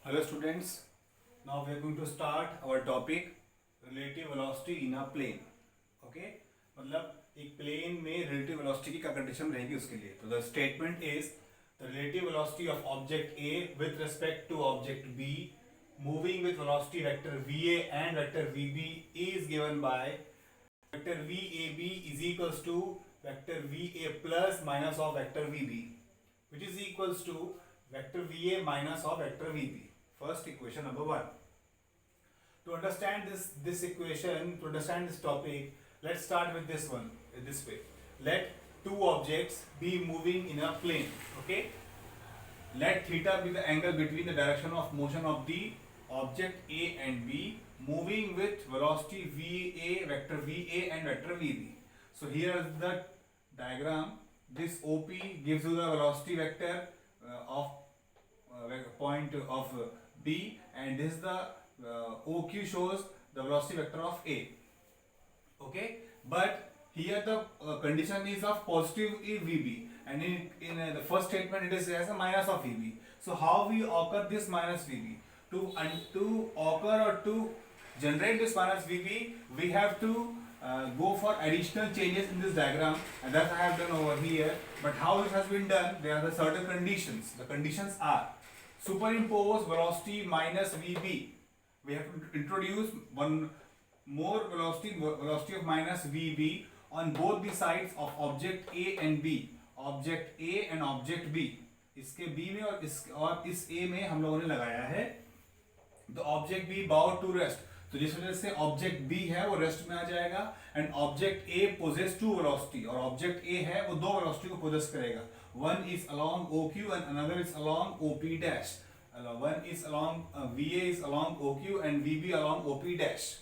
Hello students, now we are going to start our topic relative velocity in a plane. Okay, मतलब एक plane में relative velocity की क्या condition रहेगी उसके लिए. तो the statement is the relative velocity of object A with respect to object B moving with velocity vector VA and vector VB is given by vector VAB is equals to vector VA plus minus of vector VB, which is equals to vector VA minus of vector VB. First equation number 1. To understand this equation, to understand this topic, let's start with this one this way. Let two objects be moving in a plane. Okay. Let theta be the angle between the direction of motion of the object A and B moving with velocity VA, vector VA and vector VB. So here is the diagram. This OP gives you the velocity vector of point of B, and this is the OQ shows the velocity vector of A. Okay, but here the condition is of positive VB, and in the first statement it is as a minus of VB. So how we occur this minus VB? To occur or to generate this minus VB, we have to go for additional changes in this diagram, and that I have done over here. But how it has been done? There are the certain conditions. The conditions are superimpose velocity minus VB. We have to introduce one more velocity of minus VB on both the sides of object A and B. Object A and object B. इसके B में और इस A में हम लोगों ने लगाया है the object B about to rest. तो जिस वजह से ऑब्जेक्ट B है वो रेस्ट में आ जाएगा, and object A possesses two velocity, और ऑब्जेक्ट A है वो दो वेलोसिटी को पोजेस करेगा. One is along OQ and another is along OP dash. One is along VA is along OQ and VB along OP dash.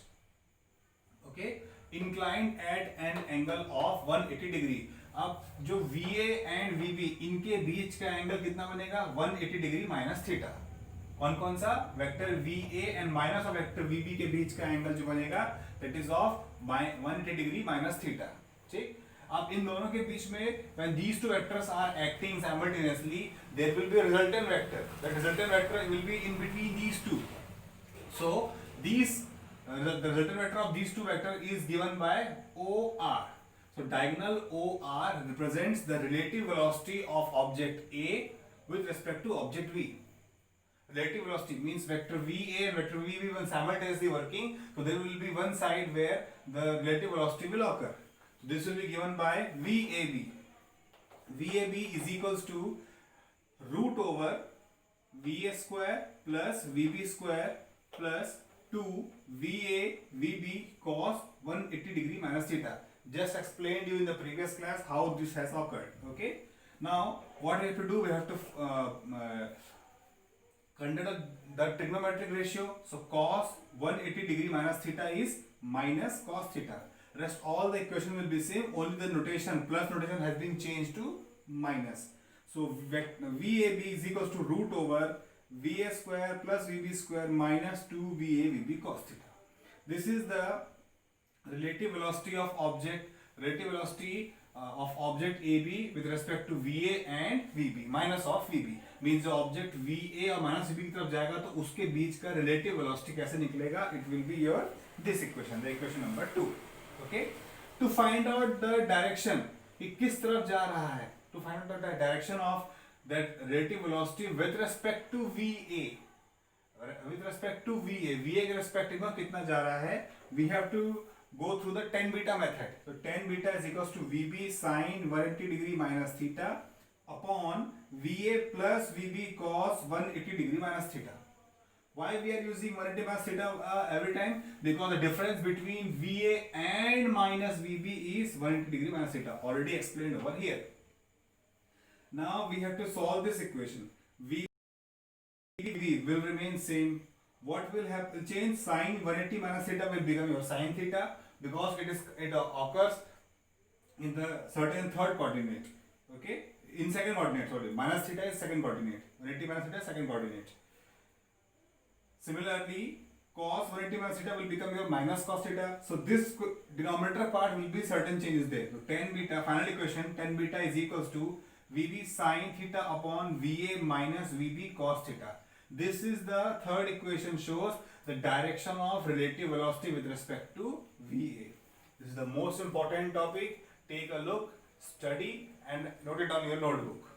Okay, inclined at an angle of 180 degree. अब जो VA and VB इनके बीच का angle कितना बनेगा? 180 degree minus theta. कौन कौन सा? Vector VA and minus of vector VB के बीच का एंगल जो बनेगा that is of 180 degree minus theta. ठीक, अब इन दोनों के बीच में when these two vectors are acting simultaneously there will be a resultant vector. That resultant vector will be in between these two. So these the resultant vector of these two vectors is given by OR. So diagonal OR represents the relative velocity of object A with respect to object V. Relative velocity means vector VA and vector VB when simultaneously working, so there will be one side where the relative velocity will occur. So this will be given by VAB. VAB is equals to root over VA square plus VB square plus 2 VA VB cos 180 degree minus theta. Just explained you in the previous class how this has occurred. Okay. Now what we have to do? We have to consider the trigonometric ratio. So cos 180 degree minus theta is minus cos theta. Rest all the equation will be same, only the notation, plus notation has been changed to minus. So VAB is equals to root over VA square plus VB square minus 2 VA VB cos theta. This is the relative velocity of object, relative velocity of object AB with respect to VA and VB minus of VB. Means जो object VA और minus VB की तरफ जाएगा तो उसके बीच का relative velocity कैसे निकलेगा? It will be your this equation, the equation number 2. Okay, to find out the direction कि किस तरफ जा रहा है, to find out the direction of that relative velocity with respect to VA, with respect to VA के respect में कितना जा रहा है, we have to go through the tan beta method. So tan beta is equals to VB sin 180 degree minus theta upon VA plus VB cos 180 degree minus theta. Why we are using 180 minus theta every time? Because the difference between VA and minus VB is 180 degree minus theta. Already explained over here. Now we have to solve this equation. VB will remain same. What will happen? Change sin 180 minus theta will become your sin theta, because it occurs in the certain third coordinate. Okay, in second coordinate, sorry, minus theta is second coordinate, 180 minus theta is second coordinate. Similarly, cos 180 minus theta will become your minus cos theta. So this denominator part will be certain changes there. So tan beta, final equation, tan beta is equals to VB sin theta upon VA minus VB cos theta. This is the third equation, shows the direction of relative velocity with respect to VA. This is the most important topic. Take a look, study and note it on your notebook.